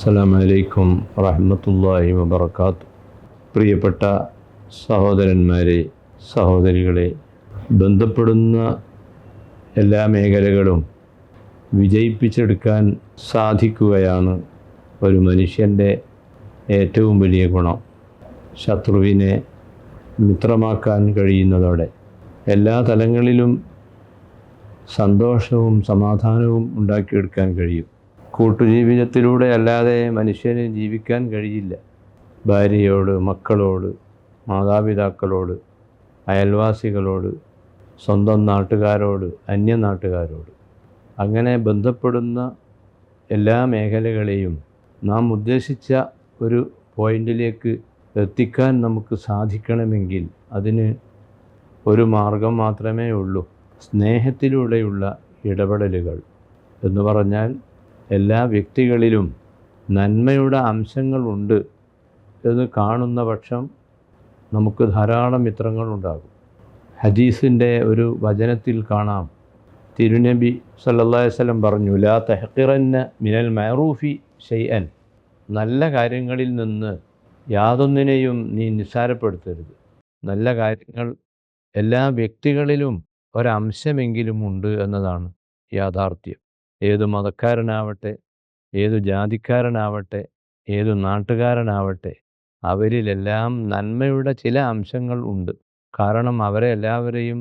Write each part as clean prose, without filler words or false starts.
അസ്സലാമു അലൈക്കും വറഹ്മത്തുള്ളാഹി വബറകാതുഹു. പ്രിയപ്പെട്ട സഹോദരന്മാരെ, സഹോദരികളെ, ബന്ധപ്പെടുന്ന എല്ലാ മേഖലകളും വിജയിപ്പിച്ചെടുക്കാൻ സാധിക്കുകയാണ് ഒരു മനുഷ്യൻ്റെ ഏറ്റവും വലിയ ഗുണം. ശത്രുവിനെ മിത്രമാക്കാൻ കഴിയുന്നതോടെ എല്ലാ തലങ്ങളിലും സന്തോഷവും സമാധാനവും ഉണ്ടാക്കിയെടുക്കാൻ കഴിയും. കൂട്ടുജീവിതത്തിലൂടെ അല്ലാതെ മനുഷ്യന് ജീവിക്കാൻ കഴിയില്ല. ഭാര്യയോട്, മക്കളോട്, മാതാപിതാക്കളോട്, അയൽവാസികളോട്, സ്വന്തം നാട്ടുകാരോട്, അന്യനാട്ടുകാരോട്, അങ്ങനെ ബന്ധപ്പെടുന്ന എല്ലാ മേഖലകളെയും നാം ഉദ്ദേശിച്ച ഒരു പോയിന്റിലേക്ക് എത്തിക്കാൻ നമുക്ക് സാധിക്കണമെങ്കിൽ അതിന് ഒരു മാർഗം മാത്രമേ ഉള്ളൂ: സ്നേഹത്തിലൂടെയുള്ള ഇടപെടലുകൾ. എന്ന് പറഞ്ഞാൽ എല്ലാ വ്യക്തികളിലും നന്മയുടെ അംശങ്ങളുണ്ട് എന്ന് കാണുന്ന പക്ഷം നമുക്ക് ധാരാളം മിത്രങ്ങളുണ്ടാകും. ഹദീസിൻ്റെ ഒരു വചനത്തിൽ കാണാം, തിരുനബി സല്ലല്ലാഹു അലൈഹി വസല്ലം പറഞ്ഞു, ലാ തഹ്ഖിറന്ന മിനൽ മഅറൂഫി ഷൈഅൻ. നല്ല കാര്യങ്ങളിൽ നിന്ന് യാതൊന്നിനെയും നീ നിസ്സാരപ്പെടുത്തരുത്. നല്ല കാര്യങ്ങൾ എല്ലാ വ്യക്തികളിലും ഒരംശമെങ്കിലും ഉണ്ട് എന്നതാണ് യാഥാർത്ഥ്യം. ഏതു മതക്കാരനാവട്ടെ, ഏതു ജാതിക്കാരനാവട്ടെ, ഏതു നാട്ടുകാരനാവട്ടെ, അവരിലെല്ലാം നന്മയുടെ ചില അംശങ്ങൾ ഉണ്ട്. കാരണം അവരെ എല്ലാവരെയും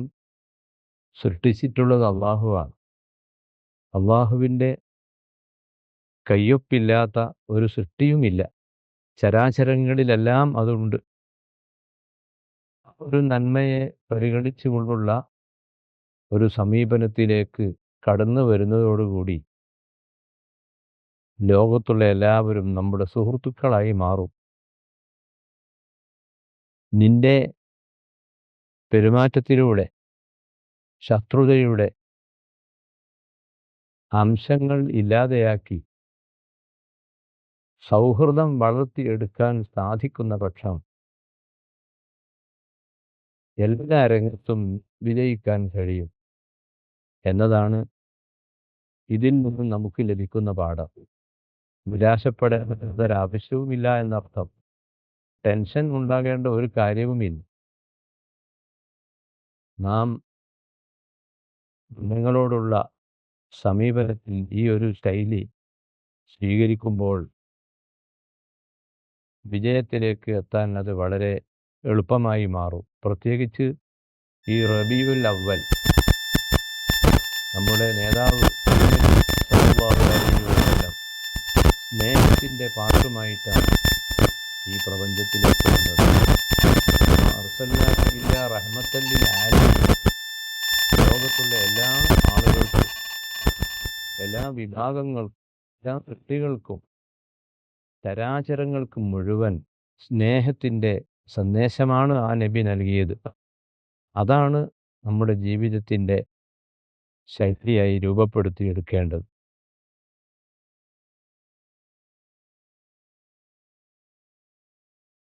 സൃഷ്ടിച്ചിട്ടുള്ളത് അള്ളാഹുവാണ്. അള്ളാഹുവിൻ്റെ കയ്യൊപ്പില്ലാത്ത ഒരു സൃഷ്ടിയുമില്ല. ചരാചരങ്ങളിലെല്ലാം അതുണ്ട്. ഒരു നന്മയെ പരിഗണിച്ചുകൊണ്ടുള്ള ഒരു സമീപനത്തിലേക്ക് കടന്നു വരുന്നതോടുകൂടി ലോകത്തുള്ള എല്ലാവരും നമ്മുടെ സുഹൃത്തുക്കളായി മാറും. നിന്റെ പെരുമാറ്റത്തിലൂടെ ശത്രുതയുടെ അംശങ്ങൾ ഇല്ലാതെയാക്കി സൗഹൃദം വളർത്തിയെടുക്കാൻ സാധിക്കുന്ന പക്ഷം എല്ലാ രംഗത്തും വിജയിക്കാൻ കഴിയും എന്നതാണ് ഇതിൽ നിന്നും നമുക്ക് ലഭിക്കുന്ന പാഠം. നിരാശപ്പെടേണ്ട ഒരാവശ്യവുമില്ല എന്നർത്ഥം. ടെൻഷൻ ഉണ്ടാകേണ്ട ഒരു കാര്യവുമില്ല. നാം നിങ്ങളോടുള്ള സമീപനത്തിൽ ഈ ഒരു ശൈലി സ്വീകരിക്കുമ്പോൾ വിജയത്തിലേക്ക് എത്താൻ അത് വളരെ എളുപ്പമായി മാറും. പ്രത്യേകിച്ച് ഈ റബീഉൽ അവ്വൽ, നമ്മുടെ നേതാവ് സല്ലല്ലാഹു അലൈഹി വസല്ലം സ്നേഹത്തിൻ്റെ പാട്ടുമായിട്ടാണ് ഈ പ്രപഞ്ചത്തിലേക്ക് വന്നത്. അർസൽനാക ഇല്ലാ റഹ്മത്തൽ ലിൽ ആലമീൻ. ലോകത്തുള്ള എല്ലാ ആളുകൾക്കും, എല്ലാ വിഭാഗങ്ങൾക്കും, എല്ലാ സൃഷ്ടികൾക്കും, ചരാചരങ്ങൾക്കും മുഴുവൻ സ്നേഹത്തിൻ്റെ സന്ദേശമാണ് ആ നബി നൽകിയത്. അതാണ് നമ്മുടെ ജീവിതത്തിൻ്റെ ശൈലിയായി രൂപപ്പെടുത്തിയെടുക്കേണ്ടത്.